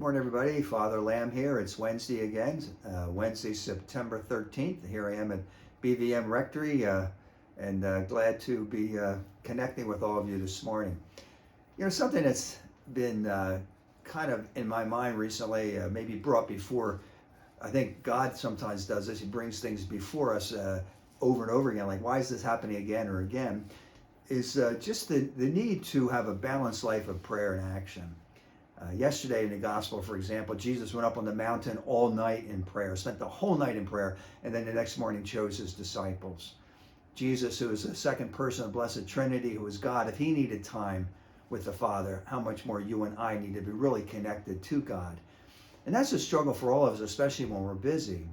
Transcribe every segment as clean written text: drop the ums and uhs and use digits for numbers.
Morning, everybody. Father Lamb here. It's Wednesday again. Wednesday, September 13th. Here I am at BVM Rectory, and glad to be connecting with all of you this morning. You know, something that's been kind of in my mind recently, maybe brought before. I think God sometimes does this. He brings things before us over and over again. Like, why is this happening again or again? Is just the need to have a balanced life of prayer and action. Yesterday in the gospel, for example, Jesus went up on the mountain all night in prayer, spent the whole night in prayer, and then the next morning chose his disciples. Jesus, who is the second person of the Blessed Trinity, who is God, if he needed time with the Father, how much more you and I need to be really connected to God. And that's a struggle for all of us, especially when we're busy.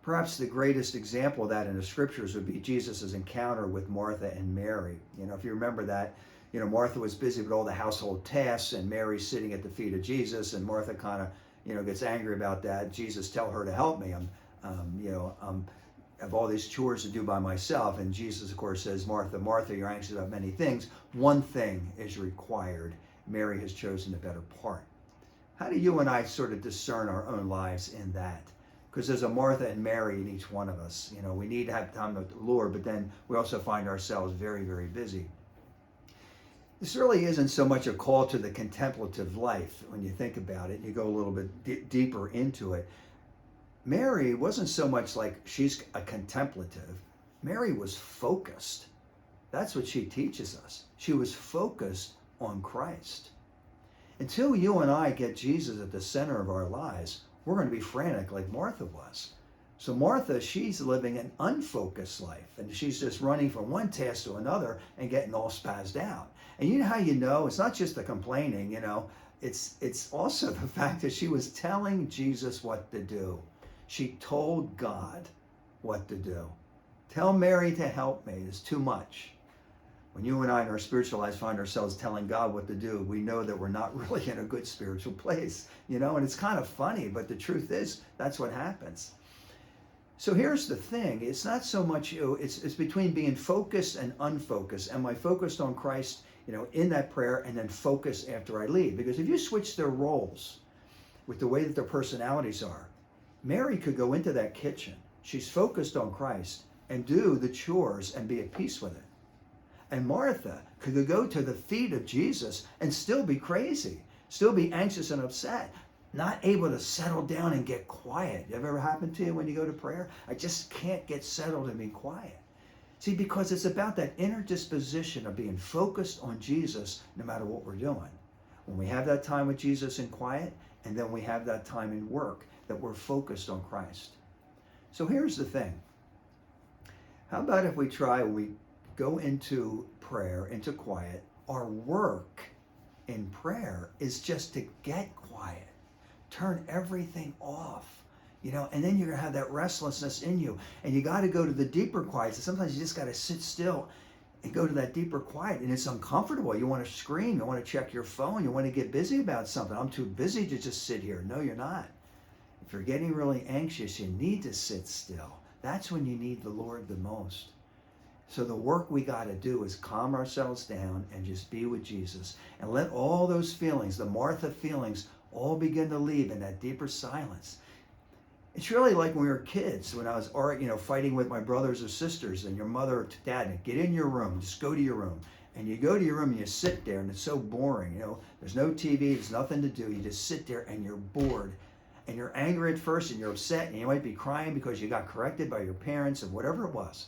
Perhaps the greatest example of that in the scriptures would be Jesus' encounter with Martha and Mary. You know, if you remember that, you know, Martha was busy with all the household tasks, and Mary's sitting at the feet of Jesus, and Martha kind of, you know, gets angry about that. Jesus, tell her to help me. I have all these chores to do by myself. And Jesus, of course, says, Martha, Martha, you're anxious about many things. One thing is required. Mary has chosen the better part. How do you and I sort of discern our own lives in that? Because there's a Martha and Mary in each one of us. You know, we need to have time with the Lord, but then we also find ourselves very, very busy. This really isn't so much a call to the contemplative life when you think about it. You go a little bit deeper into it. Mary wasn't so much like she's a contemplative. Mary was focused. That's what she teaches us. She was focused on Christ. Until you and I get Jesus at the center of our lives, we're going to be frantic like Martha was. So Martha, she's living an unfocused life, and she's just running from one task to another and getting all spazzed out. And you know how you know? It's not just the complaining, you know. It's also the fact that she was telling Jesus what to do. She told God what to do. Tell Mary to help me is too much. When you and I in our spiritual lives find ourselves telling God what to do, we know that we're not really in a good spiritual place, you know, and it's kind of funny, but the truth is that's what happens. So here's the thing. It's not so much, you know, it's between being focused and unfocused. Am I focused on Christ, you know, in that prayer, and then focus after I leave? Because if you switch their roles with the way that their personalities are, Mary could go into that kitchen. She's focused on Christ and do the chores and be at peace with it. And Martha could go to the feet of Jesus and still be crazy, still be anxious and upset, not able to settle down and get quiet. Ever happened to you when you go to prayer? I just can't get settled and be quiet. See, because it's about that inner disposition of being focused on Jesus no matter what we're doing. When we have that time with Jesus in quiet, and then we have that time in work, that we're focused on Christ. So here's the thing. How about if we try, when we go into prayer, into quiet, our work in prayer is just to get quiet. Turn everything off, you know, and then you're going to have that restlessness in you. And you got to go to the deeper quiet. So sometimes you just got to sit still and go to that deeper quiet. And it's uncomfortable. You want to scream. You want to check your phone. You want to get busy about something. I'm too busy to just sit here. No, you're not. If you're getting really anxious, you need to sit still. That's when you need the Lord the most. So the work we got to do is calm ourselves down and just be with Jesus and let all those feelings, the Martha feelings, all begin to leave in that deeper silence. It's really like when we were kids, when I was, you know, fighting with my brothers or sisters, and your mother or dad, get in your room, just go to your room. And you go to your room and you sit there, and it's so boring, you know, there's no TV, there's nothing to do. You just sit there and you're bored. And you're angry at first and you're upset, and you might be crying because you got corrected by your parents or whatever it was.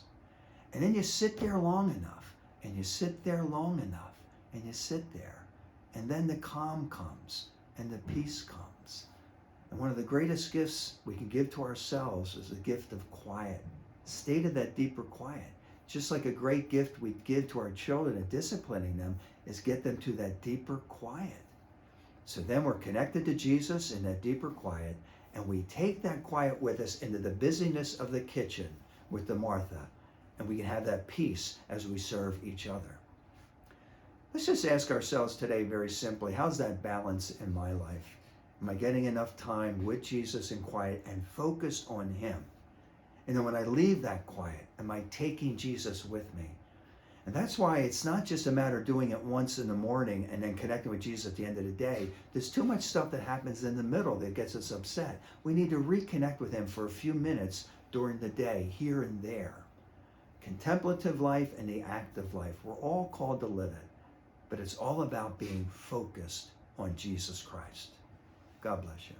And then you sit there long enough, and you sit there long enough, and you sit there. And then the calm comes, and the peace comes. And one of the greatest gifts we can give to ourselves is the gift of quiet. Stay to that deeper quiet. Just like a great gift we give to our children in disciplining them is get them to that deeper quiet. So then we're connected to Jesus in that deeper quiet, and we take that quiet with us into the busyness of the kitchen with the Martha, and we can have that peace as we serve each other. Let's just ask ourselves today very simply, how's that balance in my life? Am I getting enough time with Jesus in quiet and focused on him? And then when I leave that quiet, am I taking Jesus with me? And that's why it's not just a matter of doing it once in the morning and then connecting with Jesus at the end of the day. There's too much stuff that happens in the middle that gets us upset. We need to reconnect with him for a few minutes during the day, here and there. Contemplative life and the active life. We're all called to live it. But it's all about being focused on Jesus Christ. God bless you.